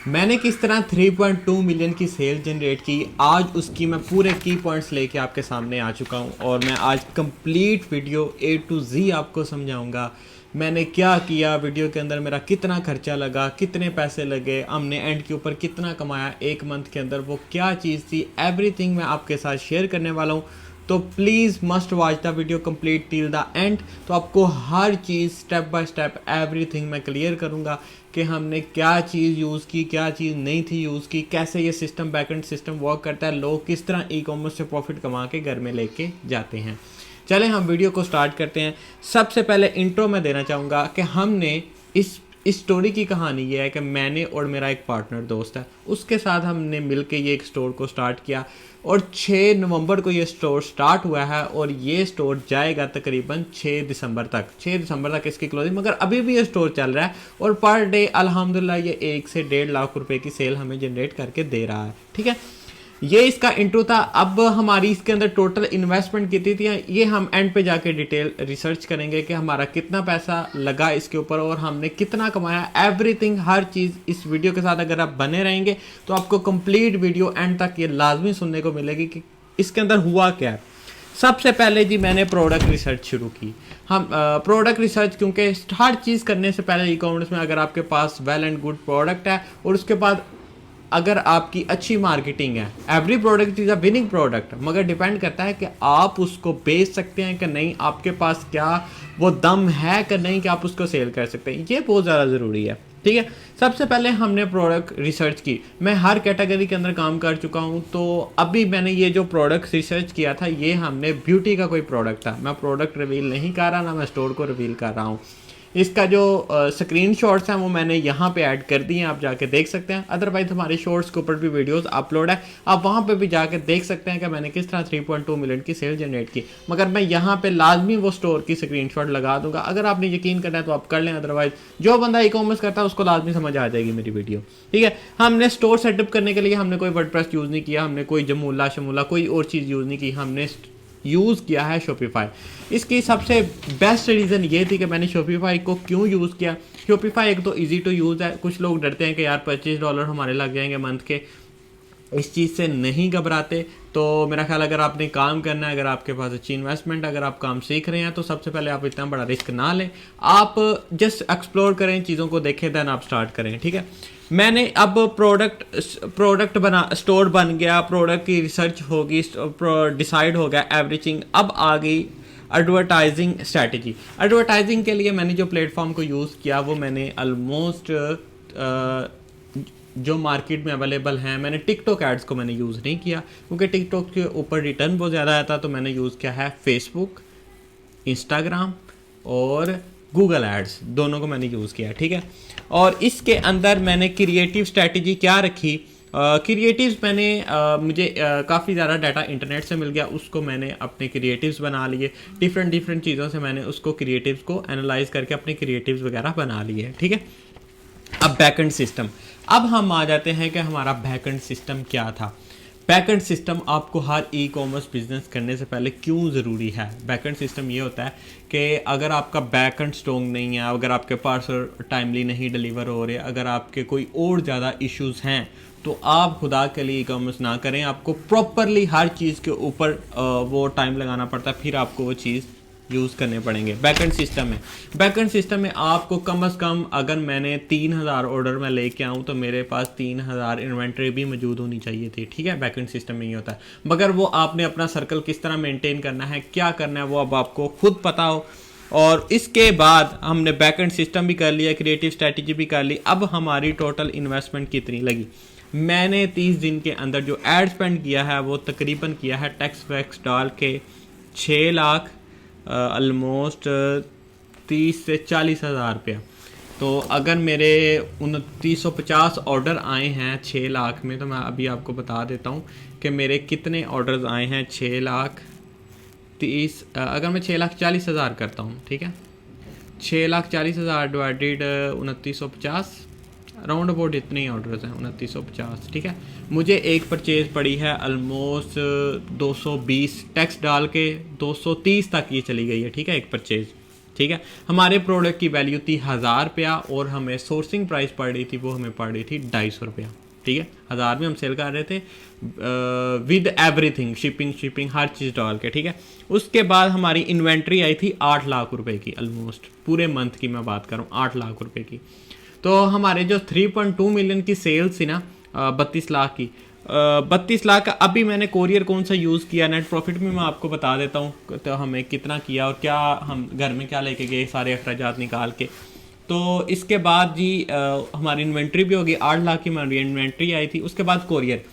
मैंने किस तरह 3.2 मिलियन की सेल जनरेट की, आज उसकी मैं पूरे की पॉइंट्स लेके आपके सामने आ चुका हूँ और मैं आज complete video A to Z आपको समझाऊंगा। मैंने क्या किया वीडियो के अंदर, मेरा कितना खर्चा लगा, कितने पैसे लगे, हमने एंड के ऊपर कितना कमाया एक मंथ के अंदर, वो क्या चीज़ थी, एवरीथिंग मैं आपके साथ शेयर करने वाला हूँ। तो please must watch the video complete till the end. तो आपको हर चीज़ स्टेप बाय स्टेप एवरीथिंग मैं क्लियर करूँगा कि हमने क्या चीज़ यूज़ की, क्या चीज़ नहीं थी यूज़ की, कैसे ये सिस्टम बैकएंड सिस्टम वर्क करता है, लोग किस तरह ई कॉमर्स से प्रॉफिट कमा के घर में लेके जाते हैं। चलें हम वीडियो को स्टार्ट करते हैं। सबसे पहले इंट्रो मैं देना चाहूँगा कि हमने इस स्टोरी की कहानी ये है कि मैंने और मेरा एक पार्टनर दोस्त है, उसके साथ हमने मिलके ये एक स्टोर को स्टार्ट किया और 6 नवंबर को ये स्टोर स्टार्ट हुआ है और ये स्टोर जाएगा तकरीबन 6 दिसंबर तक। 6 दिसंबर तक इसकी क्लोजिंग, मगर अभी भी ये स्टोर चल रहा है और पर डे अल्हम्दुलिल्लाह ये 1 से 1.5 लाख रुपए की सेल हमें जनरेट करके दे रहा है। ठीक है, ये इसका इंट्रो था। अब हमारी इसके अंदर टोटल इन्वेस्टमेंट कितनी थी ये हम एंड पे जाके डिटेल रिसर्च करेंगे कि हमारा कितना पैसा लगा इसके ऊपर और हमने कितना कमाया। एवरीथिंग, हर चीज़ इस वीडियो के साथ अगर आप बने रहेंगे तो आपको कंप्लीट वीडियो एंड तक ये लाजमी सुनने को मिलेगी कि इसके अंदर हुआ क्या है। सबसे पहले जी मैंने प्रोडक्ट रिसर्च शुरू की। हम प्रोडक्ट रिसर्च, क्योंकि हर चीज़ करने से पहले ई कॉमर्स में अगर आपके पास वेल एंड गुड प्रोडक्ट है और उसके बाद अगर आपकी अच्छी मार्केटिंग है, every product is a winning product, मगर डिपेंड करता है कि आप उसको बेच सकते हैं कि नहीं, आपके पास क्या वो दम है कि नहीं कि आप उसको सेल कर सकते हैं। ये बहुत ज़्यादा ज़रूरी है। ठीक है, सबसे पहले हमने प्रोडक्ट रिसर्च की। मैं हर कैटेगरी के अंदर काम कर चुका हूँ, तो अभी मैंने ये जो प्रोडक्ट रिसर्च किया था ये हमने ब्यूटी का कोई प्रोडक्ट था। मैं प्रोडक्ट रिवील नहीं कर रहा, ना मैं स्टोर को रिवील कर रहा हूँ। इसका जो स्क्रीन शॉट्स हैं वो मैंने यहाँ पे ऐड कर दिए हैं, आप जाके देख सकते हैं। अदरवाइज हमारे शॉर्ट्स के ऊपर भी वीडियोस अपलोड है, आप वहाँ पे भी जाके देख सकते हैं कि मैंने किस तरह 3.2 मिलियन की सेल जनरेट की। मगर मैं यहाँ पे लाजमी वो स्टोर की स्क्रीन शॉट लगा दूंगा। अगर आपने यकीन करना है तो आप कर लें, अदरवाइज जो बंदा ई कॉमर्स करता है उसको लाजमी समझ आ जाएगी मेरी वीडियो। ठीक है, हमने स्टोर सेटअप करने के लिए हमने कोई वर्डप्रेस यूज़ नहीं किया, हमने कोई जमूला शमूला कोई और चीज़ यूज़ नहीं की, हमने यूज़ किया है शॉपिफाई। इसकी सबसे बेस्ट रीज़न ये थी कि मैंने शॉपिफाई को क्यों यूज़ किया। शॉपिफाई एक तो इजी टू यूज़ है। कुछ लोग डरते हैं कि यार $25 हमारे लग जाएंगे मंथ के, इस चीज़ से नहीं घबराते। तो मेरा ख्याल अगर आपने काम करना है, अगर आपके पास अच्छी इन्वेस्टमेंट, अगर आप काम सीख रहे हैं तो सबसे पहले आप इतना बड़ा रिस्क ना लें, आप जस्ट एक्सप्लोर करें, चीज़ों को देखें, देन आप स्टार्ट करें। ठीक है, मैंने अब प्रोडक्ट बना, स्टोर बन गया, प्रोडक्ट की रिसर्च होगी, डिसाइड हो गया एवरीथिंग। अब आ गई एडवर्टाइजिंग स्ट्रैटेजी। एडवर्टाइजिंग के लिए मैंने जो प्लेटफॉर्म को यूज़ किया वो मैंने ऑलमोस्ट जो मार्केट में अवेलेबल हैं, मैंने टिकटॉक एड्स को मैंने यूज़ नहीं किया क्योंकि टिकटॉक के ऊपर रिटर्न बहुत ज़्यादा आता, तो मैंने यूज़ किया है फेसबुक, इंस्टाग्राम और गूगल एड्स, दोनों को मैंने यूज़ किया। ठीक है, और इसके अंदर मैंने क्रिएटिव स्ट्रैटेजी क्या रखी। क्रिएटिव्स मैंने मुझे काफ़ी ज़्यादा डाटा इंटरनेट से मिल गया, उसको मैंने अपने क्रिएटिव्स बना लिए। डिफरेंट चीज़ों से मैंने उसको क्रिएटिव्स को एनालाइज करके अपने क्रिएटिव्स वगैरह बना लिए। ठीक है, अब बैकएंड सिस्टम, अब हम आ जाते हैं कि हमारा बैकएंड सिस्टम क्या था। बैकएंड सिस्टम आपको हर ई कॉमर्स बिजनेस करने से पहले क्यों ज़रूरी है। बैकएंड सिस्टम ये होता है कि अगर आपका बैकएंड स्ट्रॉन्ग नहीं है, अगर आपके पार्सल टाइमली नहीं डिलीवर हो रहे, अगर आपके कोई और ज़्यादा इश्यूज़ हैं, तो आप खुदा के लिए ई कॉमर्स ना करें। आपको प्रॉपरली हर चीज़ के ऊपर वो टाइम लगाना पड़ता है, फिर आपको वो चीज़ यूज़ करने पड़ेंगे। बैकएंड सिस्टम में, बैकएंड सिस्टम में आपको कम से कम, अगर मैंने 3000 ऑर्डर में लेके आऊँ तो मेरे पास 3000 इन्वेंट्री भी मौजूद होनी चाहिए थी। ठीक है, बैकएंड सिस्टम में ये होता है, मगर वो आपने अपना सर्कल किस तरह मेंटेन करना है, क्या करना है, वो अब आपको खुद पता हो। और इसके बाद हमने बैकएंड सिस्टम भी कर लिया, क्रिएटिव स्ट्रैटेजी भी कर ली। अब हमारी टोटल इन्वेस्टमेंट कितनी लगी। मैंने 30 दिन के अंदर जो एड स्पेंड किया है वो तकरीबन किया है टैक्स वैक्स डाल के 6 लाख ऑलमोस्ट 30 से 40 हज़ार रुपया। तो अगर मेरे 2950 ऑर्डर आए हैं 6 लाख में, तो मैं अभी आपको बता देता हूँ कि मेरे कितने ऑर्डर्स आए हैं। 6 लाख 30, अगर मैं 6,40,000 करता हूँ, ठीक है, 6,40,000 डिवाइडेड 2950, राउंड अबाउट इतने ही ऑर्डर्स हैं, 2950। ठीक है, मुझे एक परचेज पड़ी है ऑलमोस्ट 220, टैक्स डाल के 230 तक ये चली गई है। ठीक है, एक परचेज ठीक है। हमारे प्रोडक्ट की वैल्यू थी 1000 रुपया और हमें सोर्सिंग प्राइस पड़ रही थी, वो हमें पड़ रही थी 250 रुपया। ठीक है, 1000 में हम सेल कर रहे थे विद एवरीथिंग, शिपिंग हर चीज़ डाल के। ठीक है, उसके बाद हमारी इन्वेंट्री आई थी 8 लाख रुपए की, ऑलमोस्ट पूरे मंथ की मैं बात कर रहा हूँ, 8 लाख रुपए की। तो हमारे जो 3.2 मिलियन की सेल्स थी ना, 32 लाख की, 32 लाख का अभी मैंने कोरियर कौन सा यूज़ किया, नेट प्रॉफिट में मैं आपको बता देता हूँ तो हमें कितना किया और क्या हम घर में क्या लेके गए सारे अखराजात निकाल के। तो इसके बाद जी हमारी इन्वेंट्री भी होगी, 8 लाख की हमारी इन्वेंट्री आई थी। उसके बाद कोरियर,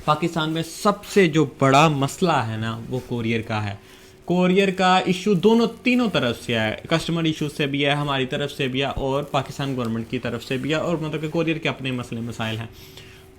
पाकिस्तान में सबसे जो बड़ा मसला है ना वो कोरियर का है। कोरियर का इशू तीनों तरफ से है, कस्टमर इशू से भी है, हमारी तरफ से भी है और पाकिस्तान गवर्नमेंट की तरफ से भी है, और मतलब कि कोरियर के अपने मसले मसाइल हैं।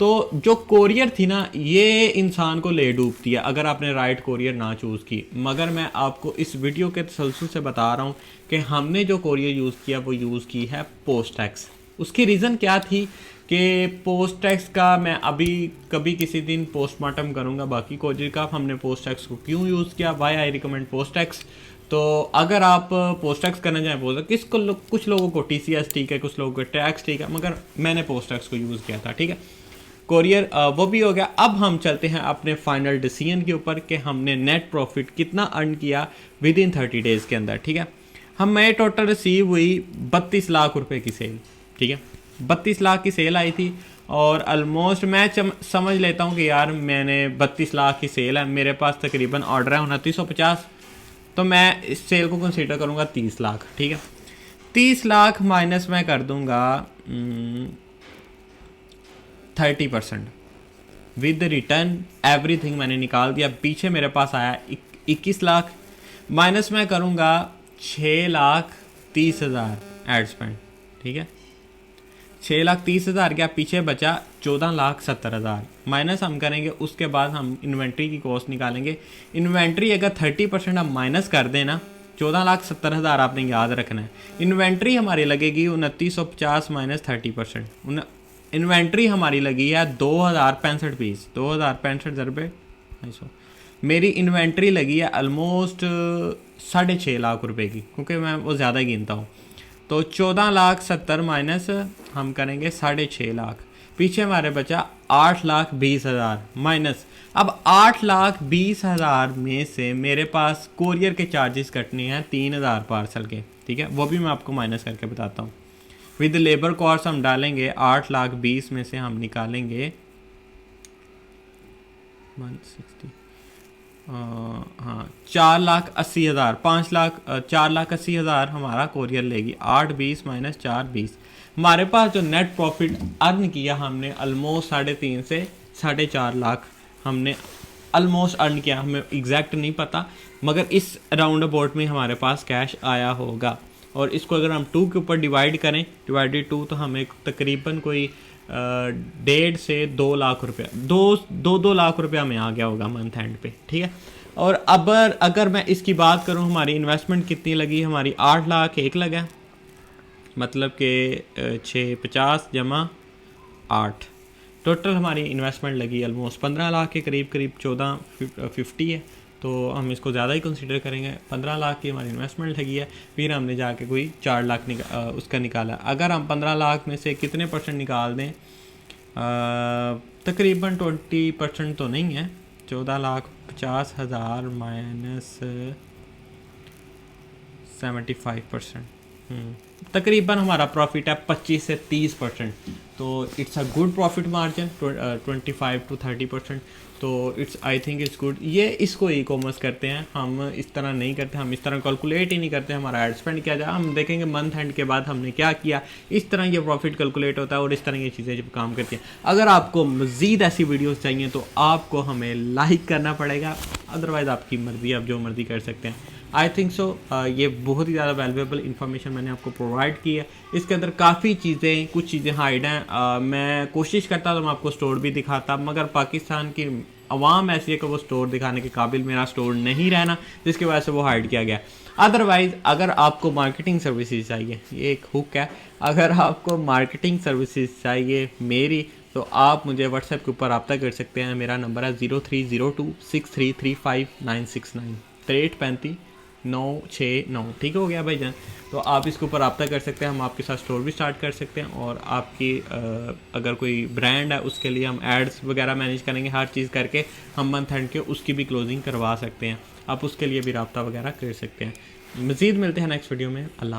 तो जो कोरियर थी ना ये इंसान को ले डूबती है अगर आपने राइट कोरियर ना चूज़ की। मगर मैं आपको इस वीडियो के तसलसल से बता रहा हूँ कि हमने जो कोरियर यूज़ किया वो यूज़ की है पोस्टैक्स। उसकी रीज़न क्या थी कि पोस्टैक्स का मैं अभी कभी किसी दिन पोस्टमार्टम करूँगा बाकी कोरियर का, हमने पोस्टैक्स को क्यों यूज़ किया, वाई आई रिकमेंड पोस्टैक्स। तो अगर आप पोस्टैक्स करना चाहें कुछ लोगों को TCS ठीक है, कुछ लोगों को टैक्स ठीक है, मगर मैंने पोस्टैक्स को यूज़ किया था। ठीक है, कोरियर वो भी हो गया। अब हम चलते हैं अपने फाइनल डिसीजन के ऊपर कि हमने नेट प्रॉफिट कितना अर्न किया विद इन 30 डेज़ के अंदर। ठीक है, हमें टोटल रिसीव हुई 32 लाख रुपए की सेल। ठीक है, 32 लाख की सेल आई थी और ऑलमोस्ट मैं समझ लेता हूँ कि यार मैंने 32 लाख की सेल है, मेरे पास तकरीबन ऑर्डर है 2950, तो मैं इस सेल को कंसीडर करूँगा 30 लाख। ठीक है, 30 लाख माइनस मैं कर दूँगा 30% विद रिटर्न एवरीथिंग मैंने निकाल दिया। पीछे मेरे पास आया 21 लाख, माइनस मैं करूँगा 6,30,000 एड स्पेंड। ठीक है, 6,30,000 क्या, पीछे बचा 14,70,000 माइनस हम करेंगे। उसके बाद हम इन्वेंट्री की कॉस्ट निकालेंगे। इन्वेंट्री अगर 30% हम माइनस कर दें ना, 14,70,000 आपने याद रखना है। इन्वेंट्री हमारी लगेगी 2950 माइनस 30%, इन्वेंट्री हमारी लगी है 2065 पीस, 2065 ज़रबे 250। मेरी इन्वेंट्री लगी है ऑलमोस्ट 6.5 लाख रुपए की, क्योंकि मैं वो ज़्यादा गिनता हूँ। तो 14,70,000 माइनस हम करेंगे 6.5 लाख, पीछे हमारे बचा 8,20,000 माइनस। अब 8,20,000 में से मेरे पास कोरियर के चार्जेस कटने हैं 3,000 पार्सल के। ठीक है, वो भी मैं आपको माइनस करके बताता हूँ। विद लेबर कॉस्ट हम डालेंगे 8,20,000 में से हम निकालेंगे 160, हाँ 4,80,000, 4,80,000 हमारा कोरियर लेगी। 8,20 माइनस 4,20, हमारे पास जो नेट प्रॉफिट अर्न किया हमने ऑलमोस्ट 3.5 से 4.5 लाख हमने ऑलमोस्ट अर्न किया। हमें एग्जैक्ट नहीं पता, मगर इस राउंड अबाउट में हमारे पास कैश आया होगा। और इसको अगर हम 2 के ऊपर डिवाइड करें, डिवाइडेड 2, तो हमें तकरीबन कोई 1.5 से 2 लाख रुपया, 2 लाख रुपया में आ गया होगा मंथ एंड पे। ठीक है, और अब अगर मैं इसकी बात करूं हमारी इन्वेस्टमेंट कितनी लगी, हमारी 8 लाख 1 लगा, मतलब कि 650 जमा 8, टोटल हमारी इन्वेस्टमेंट लगी ऑलमोस्ट 15 लाख के करीब, 1450 है। तो हम इसको ज़्यादा ही कंसीडर करेंगे। 15 लाख की हमारी इन्वेस्टमेंट लगी है, फिर हमने जाके कोई 4 लाख उसका निकाला। अगर हम 15 लाख में से कितने परसेंट निकाल दें, तकरीबन 20% तो नहीं है, 14,50,000 माइनस 75%, तकरीबन हमारा प्रॉफिट है 25 से 30%। तो it's a good profit margin 25 to 30%। तो it's I think it's good. ये इसको ई कॉमर्स करते हैं, हम इस तरह नहीं करते, हम इस तरह कैलकुलेट ही नहीं करते हमारा एड स्पेंड किया जाए। हम देखेंगे मंथ एंड के बाद हमने क्या किया, इस तरह ये प्रॉफिट कैलकुलेट होता है और इस तरह ये चीज़ें जब काम करती हैं। अगर आपको मज़ीद ऐसी वीडियोस चाहिए तो आपको हमें लाइक करना पड़ेगा, अदरवाइज़ आपकी मर्ज़ी, आप जो मर्ज़ी कर सकते हैं। आई थिंक सो ये बहुत ही ज़्यादा वैल्यूएबल इन्फॉर्मेशन मैंने आपको प्रोवाइड की है। इसके अंदर काफ़ी चीज़ें, कुछ चीज़ें हाइड हैं। मैं कोशिश करता तो मैं आपको स्टोर भी दिखाता, मगर पाकिस्तान की अवाम ऐसी है कि वो स्टोर दिखाने के काबिल मेरा स्टोर नहीं रहना, जिसकी वजह से वो हाइड किया गया। अदरवाइज़ अगर आपको मार्केटिंग सर्विसेज चाहिए, ये एक हुक है, अगर आपको मार्केटिंग सर्विसेज चाहिए मेरी, तो आप मुझे व्हाट्सएप के ऊपर रब्ता कर सकते हैं। मेरा नंबर है 03026335 969 6335 969। ठीक हो गया भाईजान। तो आप इसके ऊपर रब्ता कर सकते हैं, हम आपके साथ स्टोर भी स्टार्ट कर सकते हैं, और आपकी अगर कोई ब्रांड है उसके लिए हम एड्स वगैरह मैनेज करेंगे, हर चीज़ करके हम मंथ एंड के उसकी भी क्लोजिंग करवा सकते हैं। आप उसके लिए भी रब्ता वगैरह कर सकते हैं। मज़ीद मिलते हैं नेक्स्ट वीडियो में। अल्लाह।